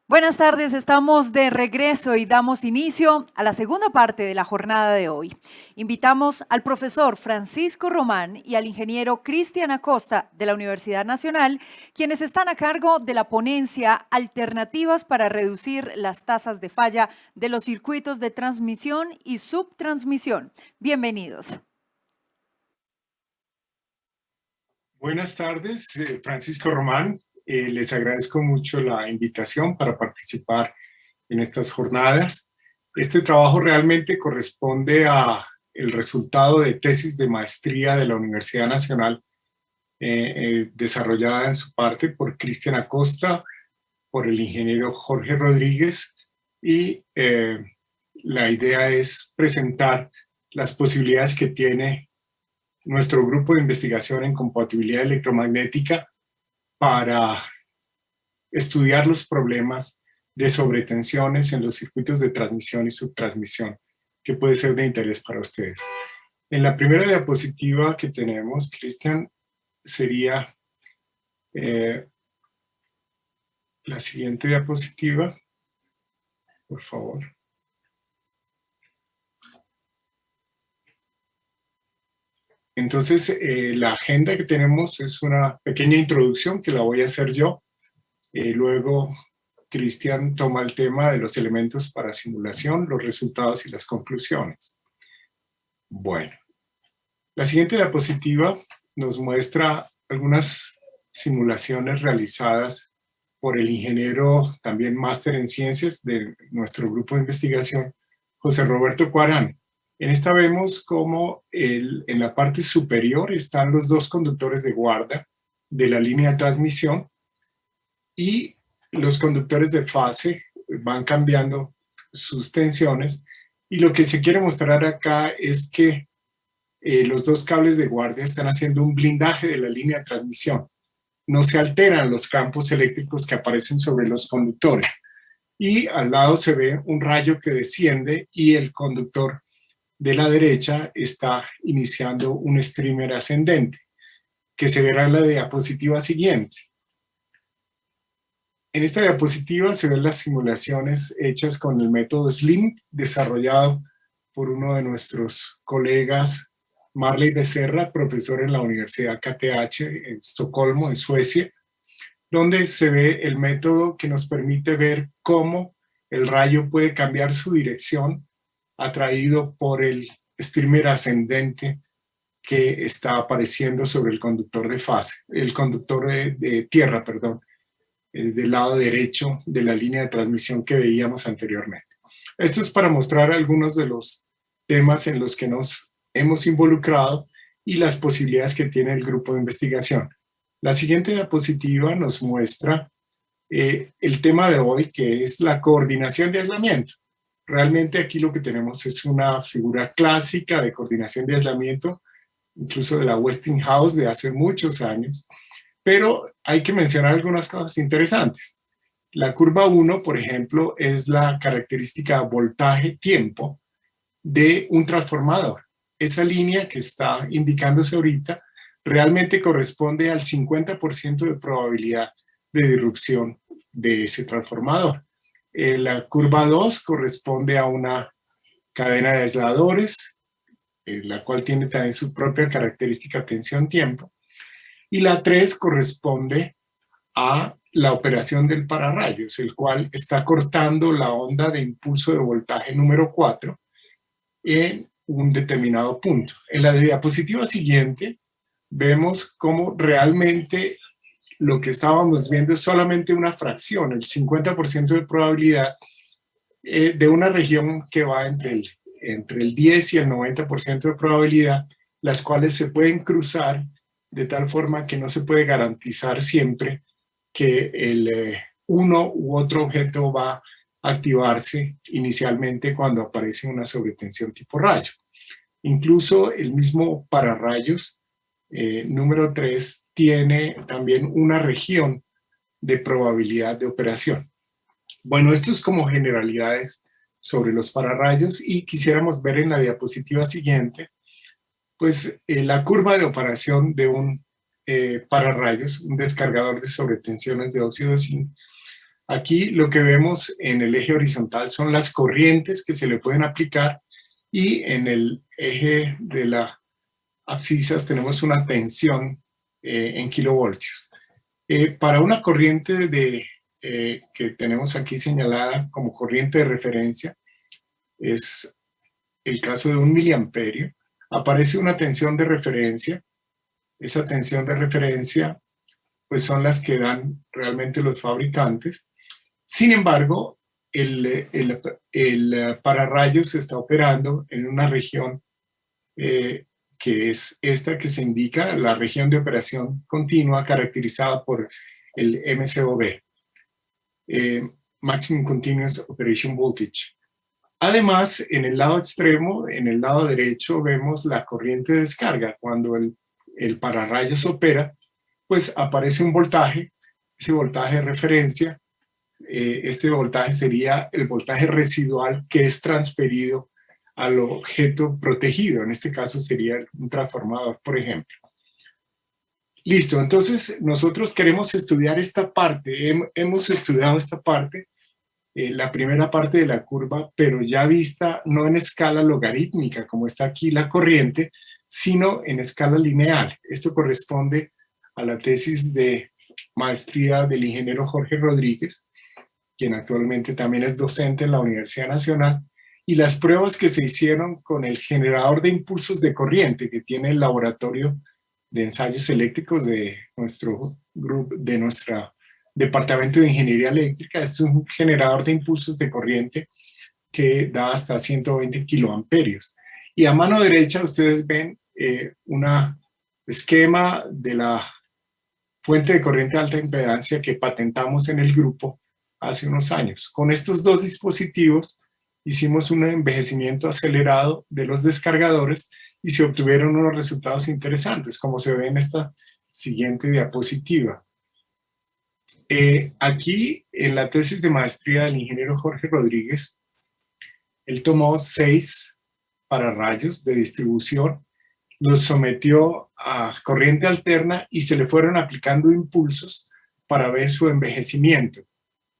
Buenas tardes, estamos de regreso y damos inicio a la segunda parte de la jornada de hoy. Invitamos al profesor Francisco Román y al ingeniero Cristian Acosta de la Universidad Nacional, quienes están a cargo de la ponencia Alternativas para reducir las tasas de falla de los circuitos de transmisión y subtransmisión. Bienvenidos. Buenas tardes, Francisco Román. Les agradezco mucho la invitación para participar en estas jornadas. Este trabajo realmente corresponde a el resultado de tesis de maestría de la Universidad Nacional, desarrollada en su parte por Cristian Acosta, por el ingeniero Jorge Rodríguez, y la idea es presentar las posibilidades que tiene nuestro grupo de investigación en compatibilidad electromagnética para estudiar los problemas de sobretensiones en los circuitos de transmisión y subtransmisión, que puede ser de interés para ustedes. En la primera diapositiva que tenemos, Cristian, sería la siguiente diapositiva, por favor. Entonces, la agenda que tenemos es una pequeña introducción que la voy a hacer yo. Luego, Cristian toma el tema de los elementos para simulación, los resultados y las conclusiones. Bueno, la siguiente diapositiva nos muestra algunas simulaciones realizadas por el ingeniero, también máster en ciencias de nuestro grupo de investigación, José Roberto Cuarán. En esta vemos cómo en la parte superior están los dos conductores de guarda de la línea de transmisión y los conductores de fase van cambiando sus tensiones, y lo que se quiere mostrar acá es que los dos cables de guardia están haciendo un blindaje de la línea de transmisión. No se alteran los campos eléctricos que aparecen sobre los conductores. Y al lado se ve un rayo que desciende y el conductor de la derecha está iniciando un streamer ascendente, que se verá en la diapositiva siguiente. En esta diapositiva se ven las simulaciones hechas con el método SLIM, desarrollado por uno de nuestros colegas, Marley Becerra, profesor en la Universidad KTH en Estocolmo, en Suecia, donde se ve el método que nos permite ver cómo el rayo puede cambiar su dirección atraído por el streamer ascendente que está apareciendo sobre el conductor de fase, el conductor de tierra, perdón, del lado derecho de la línea de transmisión que veíamos anteriormente. Esto es para mostrar algunos de los temas en los que nos hemos involucrado y las posibilidades que tiene el grupo de investigación. La siguiente diapositiva nos muestra el tema de hoy, que es la coordinación de aislamiento. Realmente aquí lo que tenemos es una figura clásica de coordinación de aislamiento, incluso de la Westinghouse de hace muchos años, pero hay que mencionar algunas cosas interesantes. La curva 1, por ejemplo, es la característica voltaje-tiempo de un transformador. Esa línea que está indicándose ahorita realmente corresponde al 50% de probabilidad de disrupción de ese transformador. La curva 2 corresponde a una cadena de aisladores, la cual tiene también su propia característica tensión-tiempo. Y la 3 corresponde a la operación del pararrayos, el cual está cortando la onda de impulso de voltaje número 4 en un determinado punto. En la diapositiva siguiente vemos cómo realmente lo que estábamos viendo es solamente una fracción, el 50% de probabilidad de una región que va entre el 10 y el 90% de probabilidad, las cuales se pueden cruzar de tal forma que no se puede garantizar siempre que uno u otro objeto va a activarse inicialmente cuando aparece una sobretensión tipo rayo. Incluso el mismo pararrayos número 3 tiene también una región de probabilidad de operación. Bueno, esto es como generalidades sobre los pararrayos, y quisiéramos ver en la diapositiva siguiente pues la curva de operación de un pararrayos, un descargador de sobretensiones de óxido de zinc, Aquí lo que vemos en el eje horizontal son las corrientes que se le pueden aplicar y en el eje de las abscisas tenemos una tensión en kilovoltios. Para una corriente que tenemos aquí señalada como corriente de referencia, es el caso de 1 miliamperio, aparece una tensión de referencia. Esa tensión de referencia pues son las que dan realmente los fabricantes. Sin embargo, el pararrayos se está operando en una región que es esta que se indica, la región de operación continua, caracterizada por el MCOV, Maximum Continuous Operation Voltage. Además, en el lado extremo, en el lado derecho, vemos la corriente de descarga. Cuando el pararrayos opera, pues aparece un voltaje, ese voltaje de referencia. Este voltaje sería el voltaje residual que es transferido al objeto protegido. En este caso sería un transformador, por ejemplo. Listo, entonces nosotros queremos estudiar esta parte. Hemos estudiado esta parte, la primera parte de la curva, pero ya vista no en escala logarítmica, como está aquí la corriente, sino en escala lineal. Esto corresponde a la tesis de maestría del ingeniero Jorge Rodríguez, quien actualmente también es docente en la Universidad Nacional, y las pruebas que se hicieron con el generador de impulsos de corriente que tiene el laboratorio de ensayos eléctricos de nuestro grupo, de nuestro departamento de ingeniería eléctrica. Es un generador de impulsos de corriente que da hasta 120 kiloamperios. Y a mano derecha ustedes ven un esquema de la fuente de corriente de alta impedancia que patentamos en el grupo hace unos años. Con estos dos dispositivos hicimos un envejecimiento acelerado de los descargadores y se obtuvieron unos resultados interesantes, como se ve en esta siguiente diapositiva. Aquí, en la tesis de maestría del ingeniero Jorge Rodríguez, él tomó 6 pararrayos de distribución, los sometió a corriente alterna y se le fueron aplicando impulsos para ver su envejecimiento.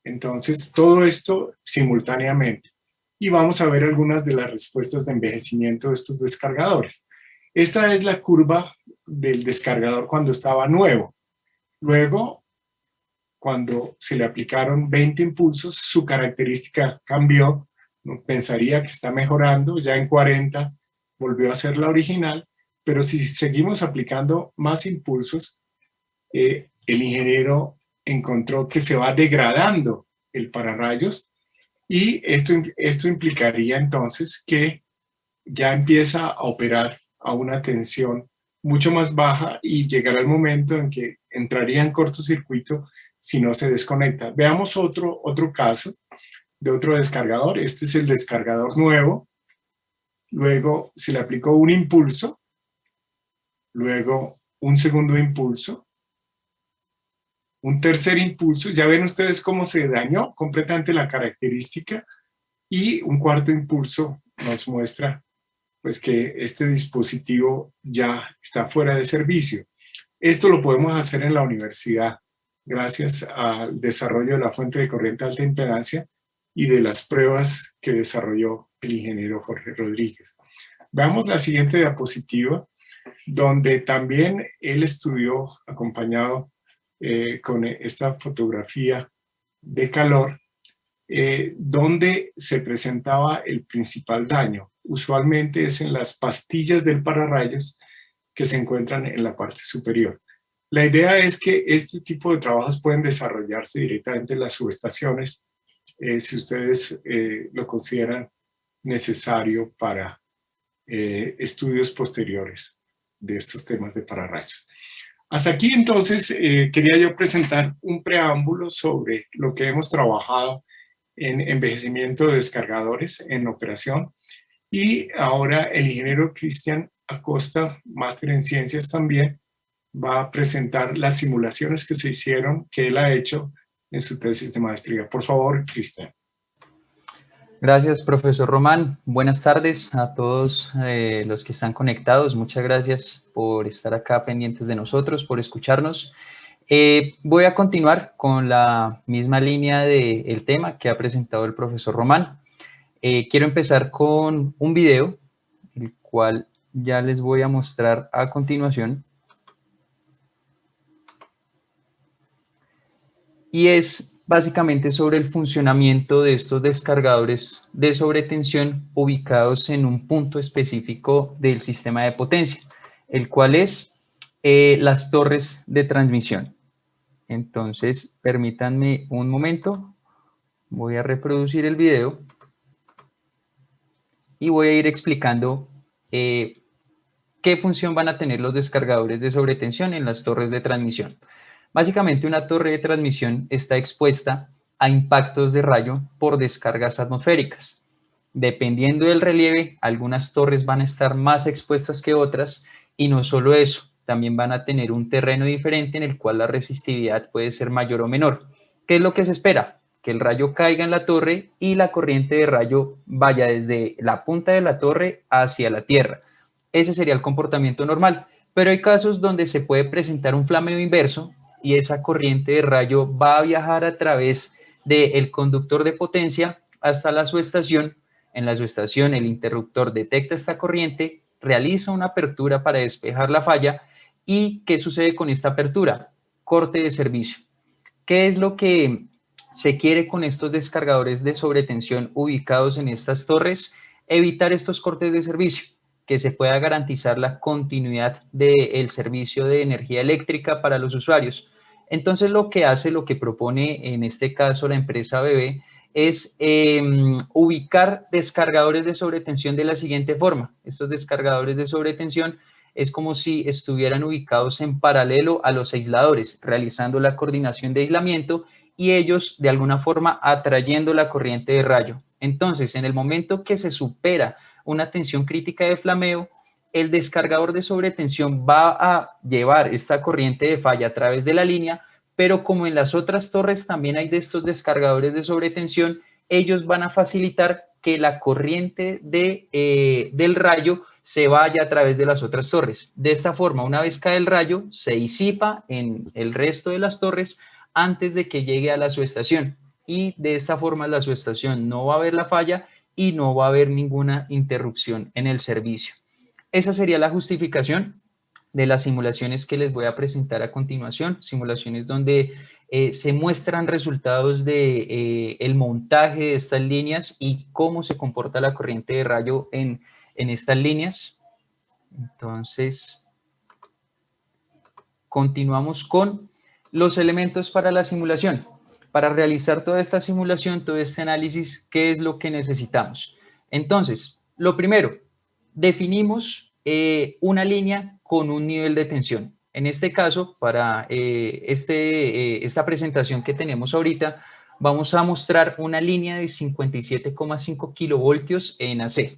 Entonces, todo esto simultáneamente. Y vamos a ver algunas de las respuestas de envejecimiento de estos descargadores. Esta es la curva del descargador cuando estaba nuevo. Luego, cuando se le aplicaron 20 impulsos, su característica cambió. Uno pensaría que está mejorando, ya en 40 volvió a ser la original, pero si seguimos aplicando más impulsos, el ingeniero encontró que se va degradando el pararrayos y esto implicaría entonces que ya empieza a operar a una tensión mucho más baja y llegará el momento en que entraría en cortocircuito si no se desconecta. Veamos otro caso de otro descargador. Este es el descargador nuevo. Luego se le aplicó un impulso, luego un segundo impulso, un tercer impulso. Ya ven ustedes cómo se dañó completamente la característica, y un cuarto impulso nos muestra pues que este dispositivo ya está fuera de servicio. Esto lo podemos hacer en la universidad gracias al desarrollo de la fuente de corriente de alta impedancia y de las pruebas que desarrolló el ingeniero Jorge Rodríguez. Veamos la siguiente diapositiva, donde también él estudió acompañado con esta fotografía de calor, donde se presentaba el principal daño. Usualmente es en las pastillas del pararrayos que se encuentran en la parte superior. La idea es que este tipo de trabajos pueden desarrollarse directamente en las subestaciones si ustedes lo consideran necesario para estudios posteriores de estos temas de pararrayos. Hasta aquí entonces quería yo presentar un preámbulo sobre lo que hemos trabajado en envejecimiento de descargadores en operación, y ahora el ingeniero Cristian Acosta, máster en ciencias también, va a presentar las simulaciones que se hicieron, que él ha hecho en su tesis de maestría. Por favor, Cristian. Gracias, profesor Román. Buenas tardes a todos los que están conectados. Muchas gracias por estar acá pendientes de nosotros, por escucharnos. Voy a continuar con la misma línea del tema que ha presentado el profesor Román. Quiero empezar con un video, el cual ya les voy a mostrar a continuación. Y es básicamente sobre el funcionamiento de estos descargadores de sobretensión ubicados en un punto específico del sistema de potencia, el cual es las torres de transmisión. Entonces, permítanme un momento, voy a reproducir el video y voy a ir explicando qué función van a tener los descargadores de sobretensión en las torres de transmisión. Básicamente, una torre de transmisión está expuesta a impactos de rayo por descargas atmosféricas. Dependiendo del relieve, algunas torres van a estar más expuestas que otras, y no solo eso, también van a tener un terreno diferente en el cual la resistividad puede ser mayor o menor. ¿Qué es lo que se espera? Que el rayo caiga en la torre y la corriente de rayo vaya desde la punta de la torre hacia la tierra. Ese sería el comportamiento normal, pero hay casos donde se puede presentar un flameo inverso y esa corriente de rayo va a viajar a través del conductor de potencia hasta la subestación. En la subestación el interruptor detecta esta corriente, realiza una apertura para despejar la falla. ¿Y qué sucede con esta apertura? Corte de servicio. ¿Qué es lo que se quiere con estos descargadores de sobretensión ubicados en estas torres? Evitar estos cortes de servicio, que se pueda garantizar la continuidad del servicio de energía eléctrica para los usuarios. Entonces, lo que propone en este caso la empresa BB es ubicar descargadores de sobretensión de la siguiente forma. Estos descargadores de sobretensión es como si estuvieran ubicados en paralelo a los aisladores, realizando la coordinación de aislamiento y ellos de alguna forma atrayendo la corriente de rayo. Entonces, en el momento que se supera una tensión crítica de flameo, el descargador de sobretensión va a llevar esta corriente de falla a través de la línea, pero como en las otras torres también hay de estos descargadores de sobretensión, ellos van a facilitar que la corriente del rayo se vaya a través de las otras torres. De esta forma, una vez cae el rayo, se disipa en el resto de las torres antes de que llegue a la subestación. Y de esta forma la subestación no va a haber la falla y no va a haber ninguna interrupción en el servicio. Esa sería la justificación de las simulaciones que les voy a presentar a continuación, simulaciones donde se muestran resultados de el montaje de estas líneas y cómo se comporta la corriente de rayo en estas líneas. Entonces, continuamos con los elementos para la simulación. Para realizar toda esta simulación, todo este análisis, ¿qué es lo que necesitamos? Entonces, lo primero, definimos una línea con un nivel de tensión. En este caso, para esta presentación que tenemos ahorita, vamos a mostrar una línea de 57,5 kilovoltios en AC.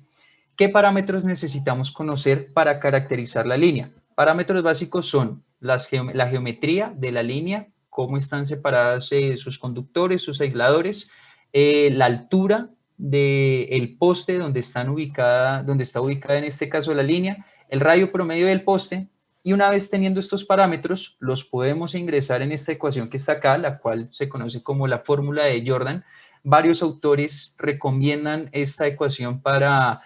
¿Qué parámetros necesitamos conocer para caracterizar la línea? Parámetros básicos son la geometría de la línea, cómo están separadas sus conductores, sus aisladores, la altura del poste donde está ubicada en este caso la línea, el radio promedio del poste, y una vez teniendo estos parámetros, los podemos ingresar en esta ecuación que está acá, la cual se conoce como la fórmula de Jordan. Varios autores recomiendan esta ecuación para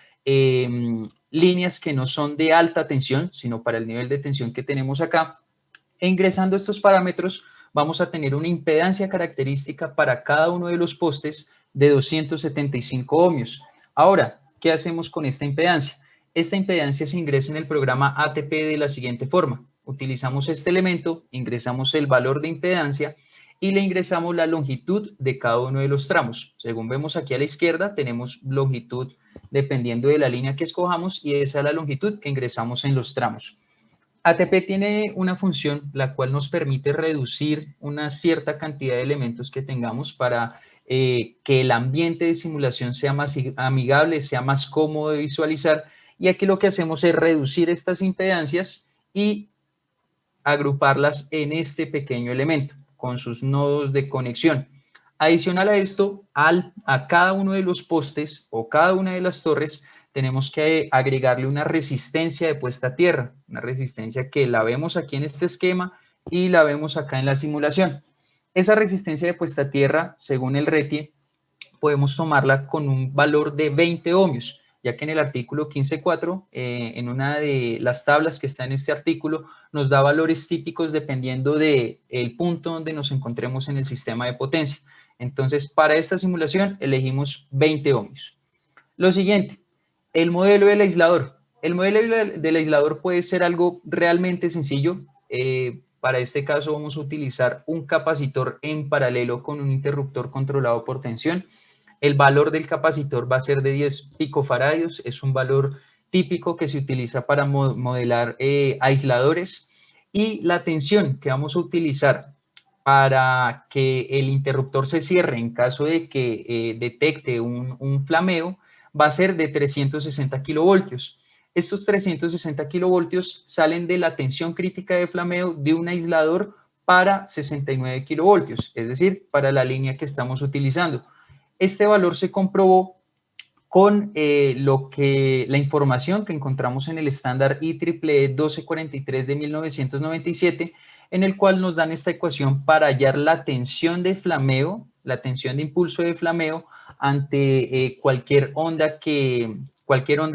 líneas que no son de alta tensión, sino para el nivel de tensión que tenemos acá. E ingresando estos parámetros, vamos a tener una impedancia característica para cada uno de los postes de 275 ohmios. Ahora, ¿qué hacemos con esta impedancia? Esta impedancia se ingresa en el programa ATP de la siguiente forma. Utilizamos este elemento, ingresamos el valor de impedancia y le ingresamos la longitud de cada uno de los tramos. Según vemos aquí a la izquierda, tenemos longitud dependiendo de la línea que escojamos y esa es la longitud que ingresamos en los tramos. ATP tiene una función la cual nos permite reducir una cierta cantidad de elementos que tengamos para que el ambiente de simulación sea más amigable, sea más cómodo de visualizar, y aquí lo que hacemos es reducir estas impedancias y agruparlas en este pequeño elemento con sus nodos de conexión. Adicional a esto, a cada uno de los postes o cada una de las torres tenemos que agregarle una resistencia de puesta a tierra, una resistencia que la vemos aquí en este esquema, y la vemos acá en la simulación. Esa resistencia de puesta a tierra, según el RETIE, podemos tomarla con un valor de 20 ohmios, ya que en el artículo 15.4, en una de las tablas que está en este artículo, nos da valores típicos dependiendo del punto donde nos encontremos en el sistema de potencia. Entonces, para esta simulación elegimos 20 ohmios. Lo siguiente, el modelo del aislador. El modelo del aislador puede ser algo realmente sencillo. Para este caso vamos a utilizar un capacitor en paralelo con un interruptor controlado por tensión. El valor del capacitor va a ser de 10 picofaradios, es un valor típico que se utiliza para modelar aisladores, y la tensión que vamos a utilizar para que el interruptor se cierre en caso de que detecte un flameo va a ser de 360 kilovoltios. Estos 360 kilovoltios salen de la tensión crítica de flameo de un aislador para 69 kilovoltios, es decir, para la línea que estamos utilizando. Este valor se comprobó con la información que encontramos en el estándar IEEE 1243 de 1997, en el cual nos dan esta ecuación para hallar la tensión de flameo, la tensión de impulso de flameo ante cualquier onda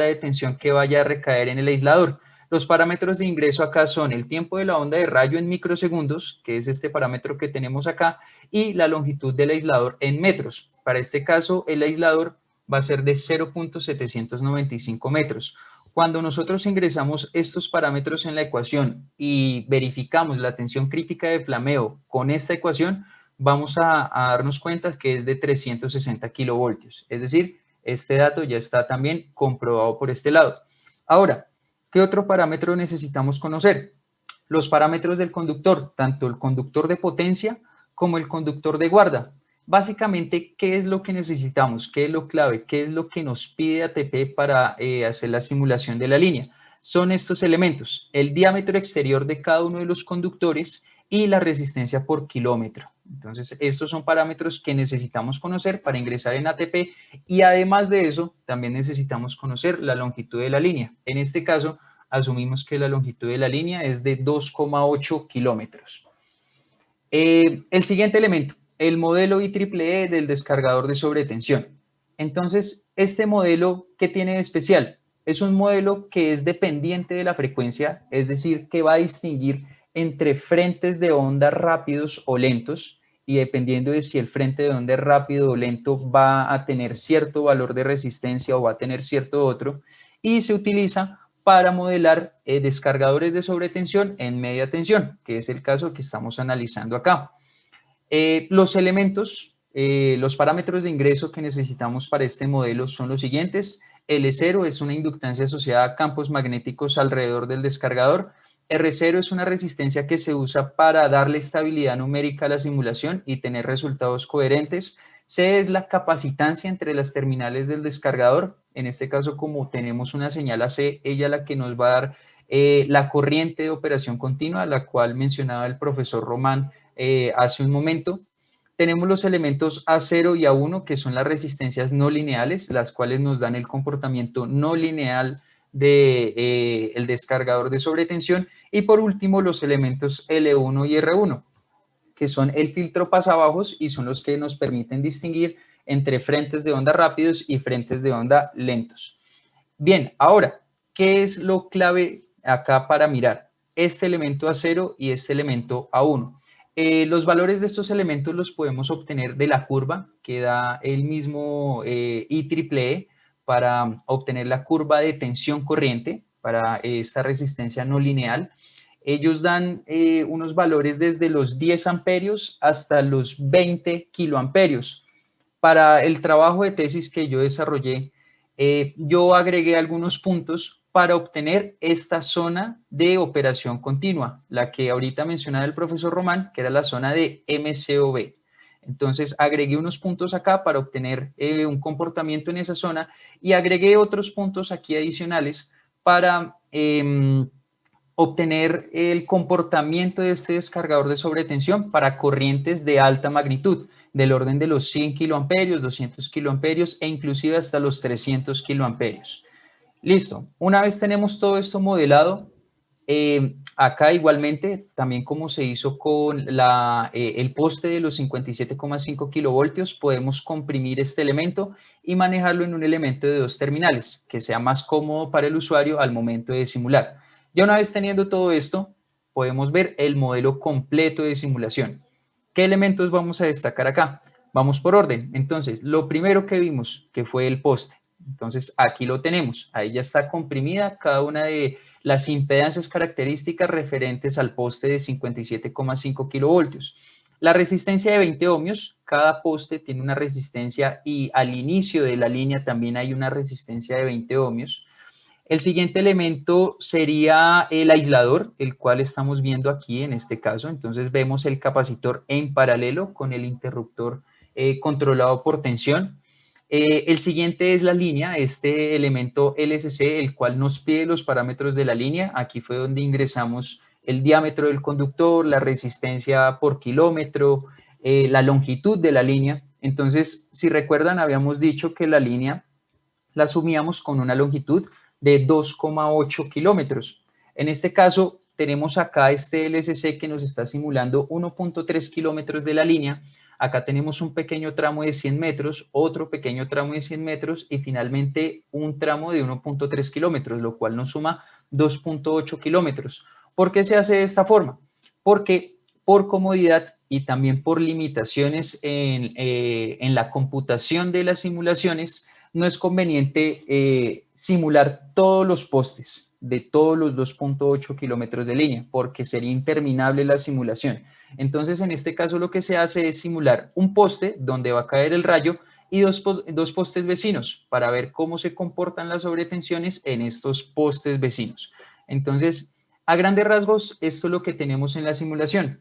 de tensión que vaya a recaer en el aislador. Los parámetros de ingreso acá son el tiempo de la onda de rayo en microsegundos, que es este parámetro que tenemos acá, y la longitud del aislador en metros. Para este caso, el aislador va a ser de 0.795 metros. Cuando nosotros ingresamos estos parámetros en la ecuación y verificamos la tensión crítica de flameo con esta ecuación, vamos a darnos cuenta que es de 360 kilovoltios. Es decir, este dato ya está también comprobado por este lado. Ahora, ¿qué otro parámetro necesitamos conocer? Los parámetros del conductor, tanto el conductor de potencia como el conductor de guarda. Básicamente, ¿qué es lo que necesitamos? ¿Qué es lo clave? ¿Qué es lo que nos pide ATP para hacer la simulación de la línea? Son estos elementos: el diámetro exterior de cada uno de los conductores y la resistencia por kilómetro. Entonces, estos son parámetros que necesitamos conocer para ingresar en ATP, y además de eso, también necesitamos conocer la longitud de la línea. En este caso, asumimos que la longitud de la línea es de 2,8 kilómetros. El siguiente elemento, el modelo IEEE del descargador de sobretensión. Entonces, este modelo, ¿qué tiene de especial? Es un modelo que es dependiente de la frecuencia, es decir, que va a distinguir entre frentes de onda rápidos o lentos, y dependiendo de si el frente de onda es rápido o lento va a tener cierto valor de resistencia o va a tener cierto otro, y se utiliza para modelar descargadores de sobretensión en media tensión, que es el caso que estamos analizando acá. Los elementos, los parámetros de ingreso que necesitamos para este modelo son los siguientes. L0 es una inductancia asociada a campos magnéticos alrededor del descargador. R0 es una resistencia que se usa para darle estabilidad numérica a la simulación y tener resultados coherentes. C es la capacitancia entre las terminales del descargador. En este caso, como tenemos una señal AC, ella es la que nos va a dar la corriente de operación continua, la cual mencionaba el profesor Román hace un momento. Tenemos los elementos A0 y A1, que son las resistencias no lineales, las cuales nos dan el comportamiento no lineal del descargador de sobretensión. Y por último, los elementos L1 y R1, que son el filtro pasabajos y son los que nos permiten distinguir entre frentes de onda rápidos y frentes de onda lentos. Bien, ahora, ¿qué es lo clave acá para mirar? Este elemento A0 y este elemento A1. Los valores de estos elementos los podemos obtener de la curva que da el mismo IEEE para obtener la curva de tensión corriente para esta resistencia no lineal. Ellos dan unos valores desde los 10 amperios hasta los 20 kiloamperios. Para el trabajo de tesis que yo desarrollé, yo agregué algunos puntos para obtener esta zona de operación continua, la que ahorita mencionaba el profesor Román, que era la zona de MCOB. Entonces agregué unos puntos acá para obtener un comportamiento en esa zona, y agregué otros puntos aquí adicionales para obtener el comportamiento de este descargador de sobretensión para corrientes de alta magnitud, del orden de los 100 kiloamperios, 200 kiloamperios e inclusive hasta los 300 kiloamperios. Listo, una vez tenemos todo esto modelado, Acá igualmente, también como se hizo con el poste de los 57,5 kilovoltios, podemos comprimir este elemento y manejarlo en un elemento de 2 terminales, que sea más cómodo para el usuario al momento de simular. Ya una vez teniendo todo esto, podemos ver el modelo completo de simulación. ¿Qué elementos vamos a destacar acá? Vamos por orden. Entonces, lo primero que vimos, que fue el poste. Entonces, aquí lo tenemos. Ahí ya está comprimida cada una de las impedancias características referentes al poste de 57,5 kilovoltios. La resistencia de 20 ohmios, cada poste tiene una resistencia y al inicio de la línea también hay una resistencia de 20 ohmios. El siguiente elemento sería el aislador, el cual estamos viendo aquí en este caso. Entonces vemos el capacitor en paralelo con el interruptor controlado por tensión. El siguiente es la línea, este elemento LSC, el cual nos pide los parámetros de la línea. Aquí fue donde ingresamos el diámetro del conductor, la resistencia por kilómetro, la longitud de la línea. Entonces, si recuerdan, habíamos dicho que la línea la asumíamos con una longitud de 2,8 kilómetros. En este caso, tenemos acá este LSC que nos está simulando 1,3 kilómetros de la línea. Acá tenemos un pequeño tramo de 100 metros, otro pequeño tramo de 100 metros y finalmente un tramo de 1,3 kilómetros, lo cual nos suma 2,8 kilómetros. ¿Por qué se hace de esta forma? Porque por comodidad y también por limitaciones en la computación de las simulaciones, no es conveniente simular todos los postes de todos los 2,8 kilómetros de línea, porque sería interminable la simulación. Entonces, en este caso lo que se hace es simular un poste donde va a caer el rayo y dos postes vecinos para ver cómo se comportan las sobretensiones en estos postes vecinos. Entonces, a grandes rasgos, esto es lo que tenemos en la simulación.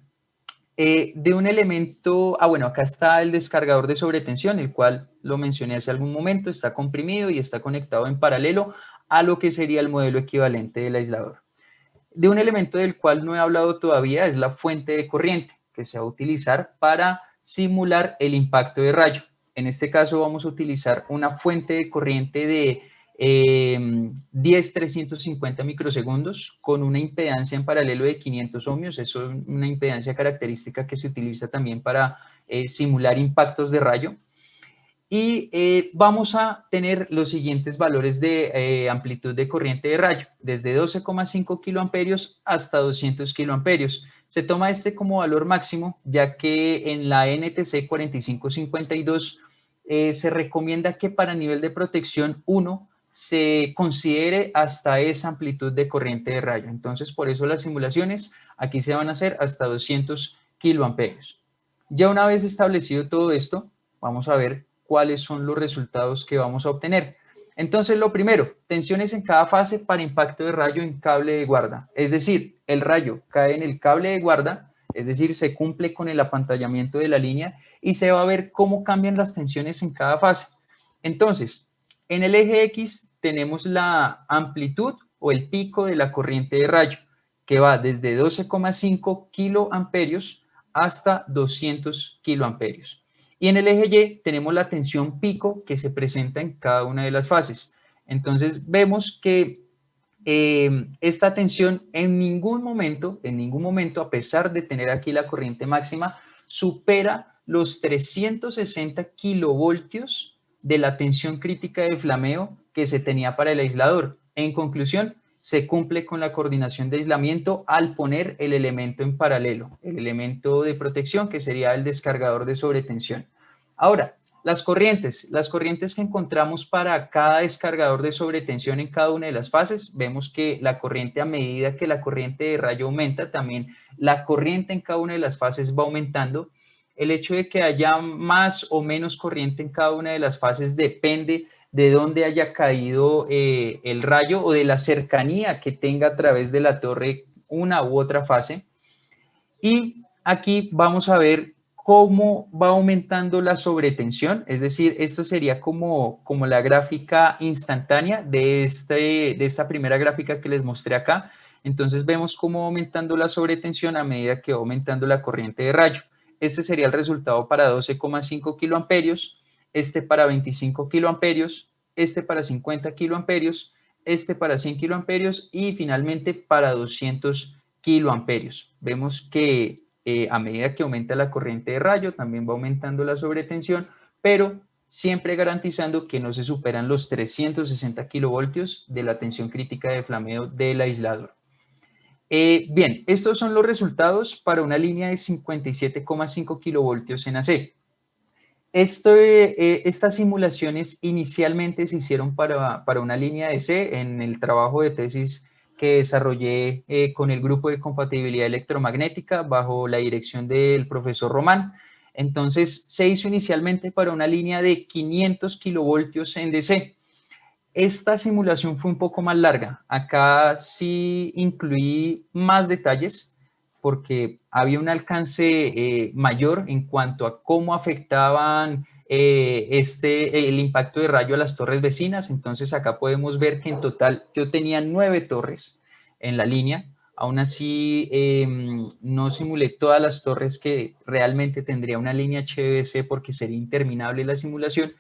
De un elemento, bueno, acá está el descargador de sobretensión, el cual lo mencioné hace algún momento, está comprimido y está conectado en paralelo a lo que sería el modelo equivalente del aislador. De un elemento del cual no he hablado todavía es la fuente de corriente, que se va a utilizar para simular el impacto de rayo. En este caso vamos a utilizar una fuente de corriente de 10,350 microsegundos con una impedancia en paralelo de 500 ohmios. Eso es una impedancia característica que se utiliza también para simular impactos de rayo. Y vamos a tener los siguientes valores de amplitud de corriente de rayo, desde 12,5 kiloamperios hasta 200 kiloamperios. Se toma este como valor máximo, ya que en la NTC 4552 se recomienda que para nivel de protección 1 se considere hasta esa amplitud de corriente de rayo. Entonces, por eso las simulaciones aquí se van a hacer hasta 200 kiloamperios. Ya una vez establecido todo esto, vamos a ver cuáles son los resultados que vamos a obtener. Entonces, lo primero, tensiones en cada fase para impacto de rayo en cable de guarda. Es decir, el rayo cae en el cable de guarda, es decir, se cumple con el apantallamiento de la línea y se va a ver cómo cambian las tensiones en cada fase. Entonces, en el eje X tenemos la amplitud o el pico de la corriente de rayo, que va desde 12,5 kiloamperios hasta 200 kiloamperios. Y en el eje Y tenemos la tensión pico que se presenta en cada una de las fases. Entonces vemos que esta tensión en ningún momento, a pesar de tener aquí la corriente máxima, supera los 360 kilovoltios de la tensión crítica de flameo que se tenía para el aislador. En conclusión, se cumple con la coordinación de aislamiento al poner el elemento en paralelo, el elemento de protección que sería el descargador de sobretensión. Ahora, las corrientes que encontramos para cada descargador de sobretensión en cada una de las fases, vemos que la corriente, a medida que la corriente de rayo aumenta, también la corriente en cada una de las fases va aumentando. El hecho de que haya más o menos corriente en cada una de las fases depende de dónde haya caído el rayo o de la cercanía que tenga a través de la torre una u otra fase. Y aquí vamos a ver cómo va aumentando la sobretensión, es decir, esto sería como la gráfica instantánea de esta primera gráfica que les mostré acá. Entonces vemos cómo va aumentando la sobretensión a medida que va aumentando la corriente de rayo. Este sería el resultado para 12,5 kiloamperios, este para 25 kiloamperios, este para 50 kiloamperios, este para 100 kiloamperios y finalmente para 200 kiloamperios. Vemos que a medida que aumenta la corriente de rayo, también va aumentando la sobretensión, pero siempre garantizando que no se superan los 360 kilovoltios de la tensión crítica de flameo del aislador. Bien, estos son los resultados para una línea de 57,5 kilovoltios en AC. Estas simulaciones inicialmente se hicieron para una línea de C en el trabajo de tesis que desarrollé con el grupo de compatibilidad electromagnética bajo la dirección del profesor Román. Entonces se hizo inicialmente para una línea de 500 kilovoltios en DC. Esta simulación fue un poco más larga. Acá sí incluí más detalles porque había un alcance mayor en cuanto a cómo afectaban el impacto de rayo a las torres vecinas. Entonces acá podemos ver que en total yo tenía 9 torres en la línea. Aún así no simulé todas las torres que realmente tendría una línea HVDC porque sería interminable la simulación.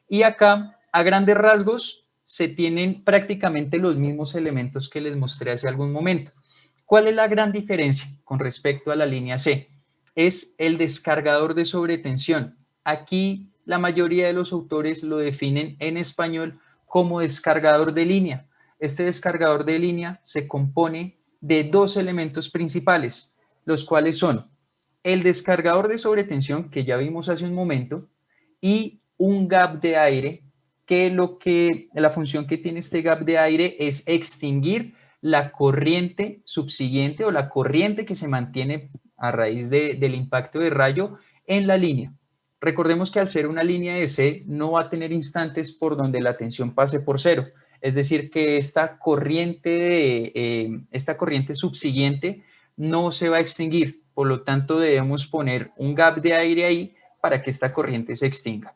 Y acá, a grandes rasgos, se tienen prácticamente los mismos elementos que les mostré hace algún momento. ¿Cuál es la gran diferencia con respecto a la línea C? Es el descargador de sobretensión. Aquí la mayoría de los autores lo definen en español como descargador de línea. Este descargador de línea se compone de 2 elementos principales, los cuales son el descargador de sobretensión que ya vimos hace un momento y un gap de aire que la función que tiene este gap de aire es extinguir la corriente subsiguiente o la corriente que se mantiene a raíz del impacto de rayo en la línea. Recordemos que al ser una línea de C no va a tener instantes por donde la tensión pase por cero. Es decir, que esta corriente subsiguiente no se va a extinguir. Por lo tanto, debemos poner un gap de aire ahí para que esta corriente se extinga.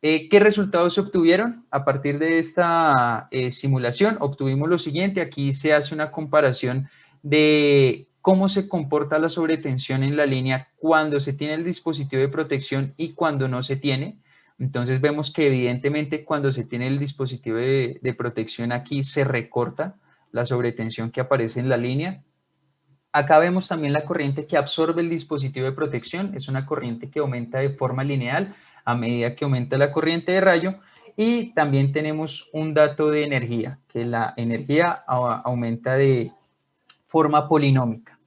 ¿Qué resultados se obtuvieron? A partir de esta simulación obtuvimos lo siguiente. Aquí se hace una comparación de cómo se comporta la sobretensión en la línea cuando se tiene el dispositivo de protección y cuando no se tiene. Entonces vemos que evidentemente cuando se tiene el dispositivo de protección aquí se recorta la sobretensión que aparece en la línea. Acá vemos también la corriente que absorbe el dispositivo de protección. Es una corriente que aumenta de forma lineal a medida que aumenta la corriente de rayo, y también tenemos un dato de energía, que la energía aumenta de forma polinómica.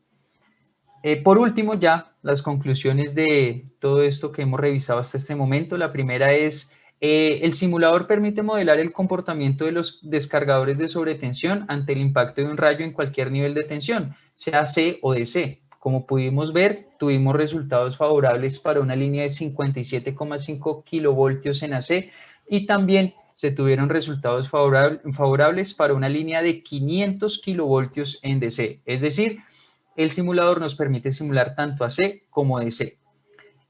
Por último, ya las conclusiones de todo esto que hemos revisado hasta este momento. La primera es, el simulador permite modelar el comportamiento de los descargadores de sobretensión ante el impacto de un rayo en cualquier nivel de tensión, sea C o DC. Como pudimos ver, tuvimos resultados favorables para una línea de 57,5 kilovoltios en AC y también se tuvieron resultados favorables para una línea de 500 kilovoltios en DC. Es decir, el simulador nos permite simular tanto AC como DC.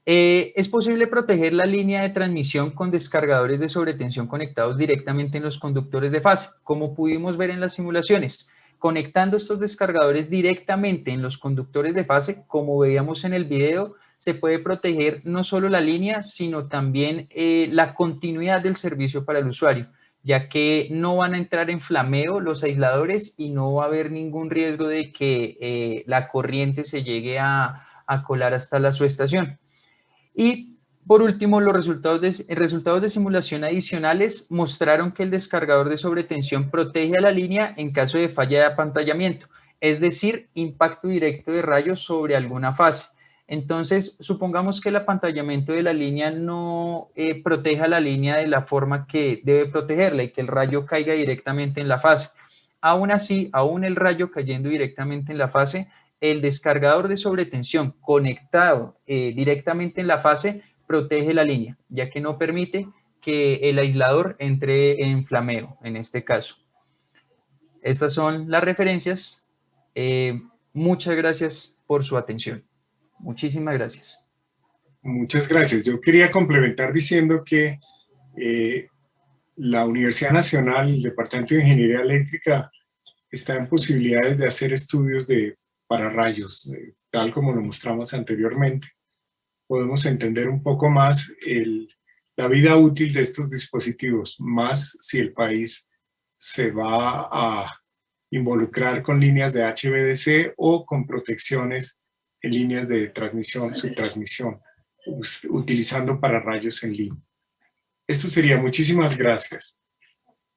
Es posible proteger la línea de transmisión con descargadores de sobretensión conectados directamente en los conductores de fase, como pudimos ver en las simulaciones. Conectando estos descargadores directamente en los conductores de fase, como veíamos en el video, se puede proteger no solo la línea, sino también la continuidad del servicio para el usuario, ya que no van a entrar en flameo los aisladores y no va a haber ningún riesgo de que la corriente se llegue a colar hasta la subestación. Y por último, los resultados de simulación adicionales mostraron que el descargador de sobretensión protege a la línea en caso de falla de apantallamiento, es decir, impacto directo de rayos sobre alguna fase. Entonces, supongamos que el apantallamiento de la línea no proteja la línea de la forma que debe protegerla y que el rayo caiga directamente en la fase. Aún así, aún el rayo cayendo directamente en la fase, el descargador de sobretensión conectado directamente en la fase protege la línea, ya que no permite que el aislador entre en flameo, en este caso. Estas son las referencias. Muchas gracias por su atención. Muchísimas gracias. Muchas gracias. Yo quería complementar diciendo que la Universidad Nacional, el Departamento de Ingeniería Eléctrica, está en posibilidades de hacer estudios de pararrayos, tal como lo mostramos anteriormente. Podemos entender un poco más la vida útil de estos dispositivos, más si el país se va a involucrar con líneas de HVDC o con protecciones en líneas de transmisión, subtransmisión, utilizando pararrayos en línea. Esto sería. Muchísimas gracias.